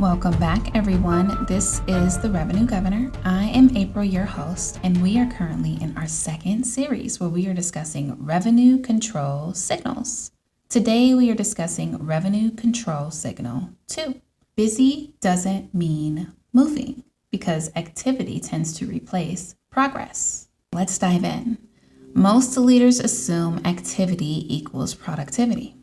Welcome back, everyone. This is The Revenue Governor. I am April, your host, and we are currently in our second series where we are discussing revenue control signals. Today, we are discussing revenue control signal 2. Busy doesn't mean moving because activity tends to replace progress. Let's dive in. Most leaders assume activity equals productivity.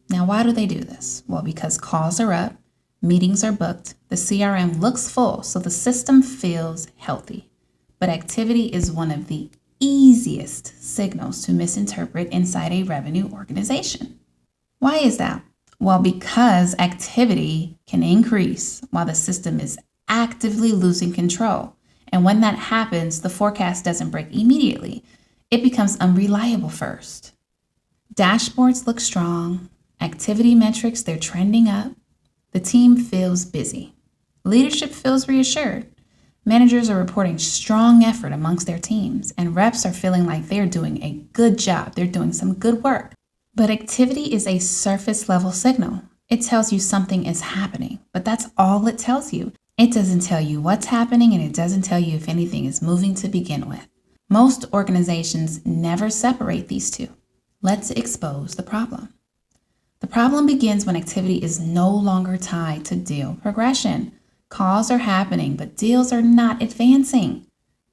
Now, why do they do this? Well, because calls are up, meetings are booked, the CRM looks full, so the system feels healthy. But activity is one of the easiest signals to misinterpret inside a revenue organization. Why is that? Well, because activity can increase while the system is actively losing control. And when that happens, the forecast doesn't break immediately. It becomes unreliable first. Dashboards look strong. Activity metrics, they're trending up. The team feels busy. Leadership feels reassured. Managers are reporting strong effort amongst their teams, and reps are feeling like they're doing a good job. They're doing some good work. But activity is a surface level signal. It tells you something is happening, but that's all it tells you. It doesn't tell you what's happening, and it doesn't tell you if anything is moving to begin with. Most organizations never separate these two. Let's expose the problem. The problem begins when activity is no longer tied to deal progression. Calls are happening, but deals are not advancing.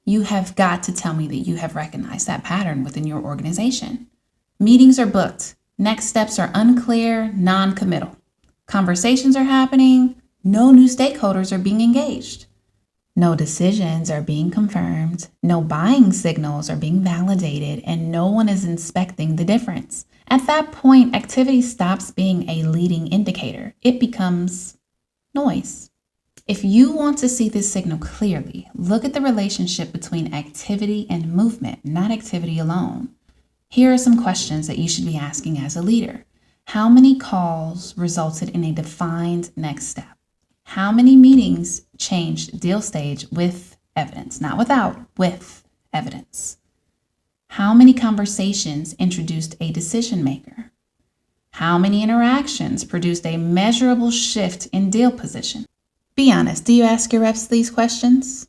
You have got to tell me that you have recognized that pattern within your organization. Meetings are booked. Next steps are unclear, non-committal. Conversations are happening. No new stakeholders are being engaged. No decisions are being confirmed. No buying signals are being validated, and no one is inspecting the difference. At that point, activity stops being a leading indicator. It becomes noise. If you want to see this signal clearly, look at the relationship between activity and movement, not activity alone. Here are some questions that you should be asking as a leader. How many calls resulted in a defined next step? How many meetings changed deal stage with evidence, not without, with evidence? How many conversations introduced a decision maker? How many interactions produced a measurable shift in deal position? Be honest, do you ask your reps these questions?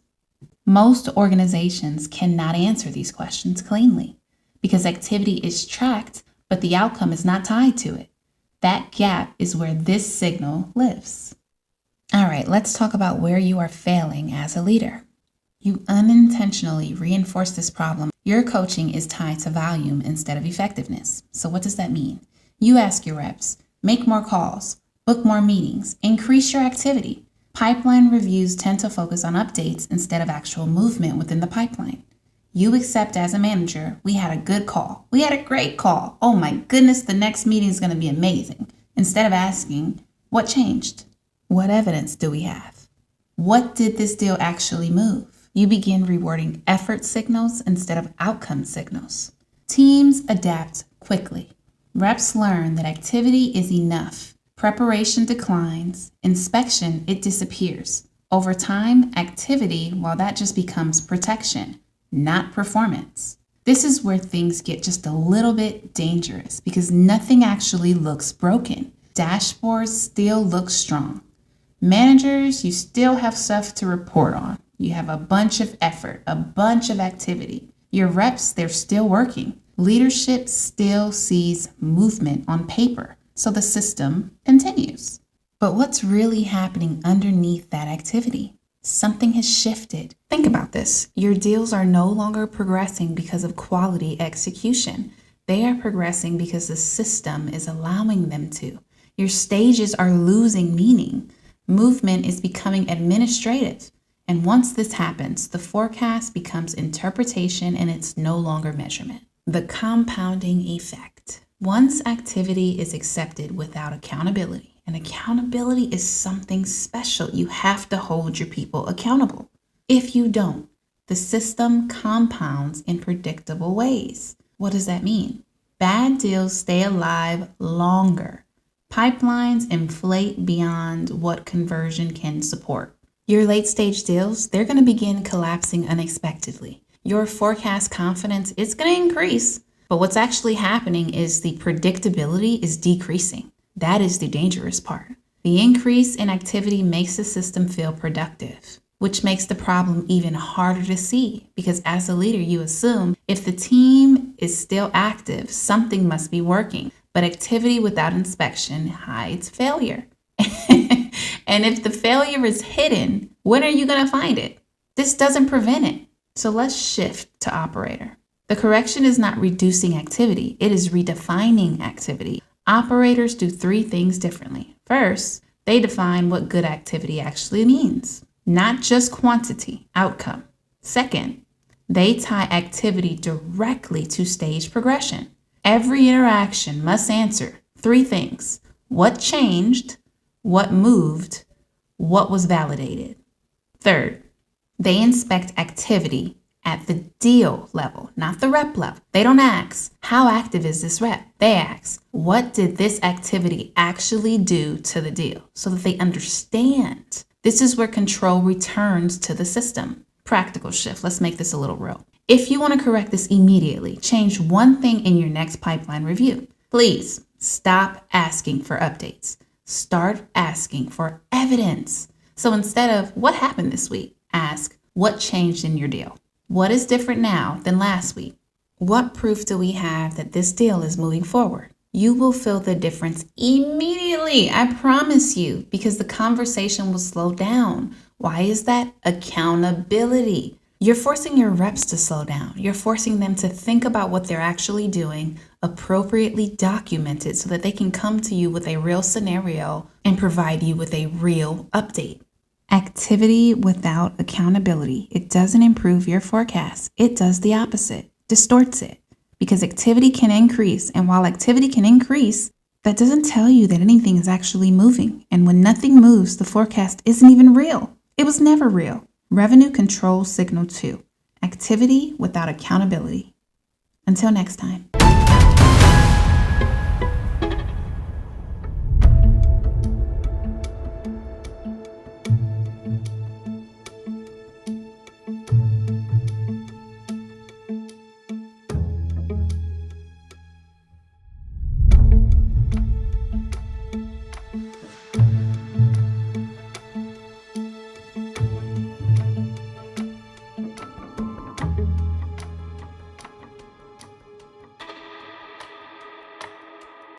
Most organizations cannot answer these questions cleanly because activity is tracked, but the outcome is not tied to it. That gap is where this signal lives. All right, let's talk about where you are failing as a leader. You unintentionally reinforce this problem. Your coaching is tied to volume instead of effectiveness. So what does that mean? You ask your reps, make more calls, book more meetings, increase your activity. Pipeline reviews tend to focus on updates instead of actual movement within the pipeline. You accept as a manager, we had a good call. We had a great call. Oh my goodness, the next meeting is going to be amazing. Instead of asking, what changed? What evidence do we have? What did this deal actually move? You begin rewarding effort signals instead of outcome signals. Teams adapt quickly. Reps learn that activity is enough. Preparation declines. Inspection, it disappears. Over time, activity, well, that just becomes protection, not performance. This is where things get just a little bit dangerous because nothing actually looks broken. Dashboards still look strong. Managers, you still have stuff to report on. You have a bunch of effort, a bunch of activity. Your reps, they're still working. Leadership still sees movement on paper, so the system continues. But what's really happening underneath that activity? Something has shifted. Think about this. Your deals are no longer progressing because of quality execution. They are progressing because the system is allowing them to. Your stages are losing meaning. Movement is becoming administrative. And once this happens, the forecast becomes interpretation and it's no longer measurement. The compounding effect. Once activity is accepted without accountability, and accountability is something special, you have to hold your people accountable. If you don't, the system compounds in predictable ways. What does that mean? Bad deals stay alive longer. Pipelines inflate beyond what conversion can support. Your late stage deals, they're going to begin collapsing unexpectedly. Your forecast confidence, it's going to increase. But what's actually happening is the predictability is decreasing. That is the dangerous part. The increase in activity makes the system feel productive, which makes the problem even harder to see because as a leader, you assume if the team is still active, something must be working. But activity without inspection hides failure. And if the failure is hidden, when are you going to find it? This doesn't prevent it. So let's shift to operator. The correction is not reducing activity, it is redefining activity. Operators do 3 things differently. First, they define what good activity actually means, not just quantity, outcome. Second, they tie activity directly to stage progression. Every interaction must answer 3 things: what changed, what moved, what was validated. Third, they inspect activity at the deal level, not the rep level. They don't ask, how active is this rep? They ask, what did this activity actually do to the deal? So that they understand. This is where control returns to the system. Practical shift. Let's make this a little real. If you want to correct this immediately, change one thing in your next pipeline review. Please stop asking for updates. Start asking for evidence. So instead of what happened this week, ask what changed in your deal. What is different now than last week? What proof do we have that this deal is moving forward? You will feel the difference immediately, I promise you, because the conversation will slow down. Why is that? Accountability. You're forcing your reps to slow down. You're forcing them to think about what they're actually doing, appropriately document it so that they can come to you with a real scenario and provide you with a real update. Activity without accountability, it doesn't improve your forecast. It does the opposite, distorts it, because activity can increase. And while activity can increase, that doesn't tell you that anything is actually moving. And when nothing moves, the forecast isn't even real. It was never real. Revenue control signal 2, activity without accountability. Until next time.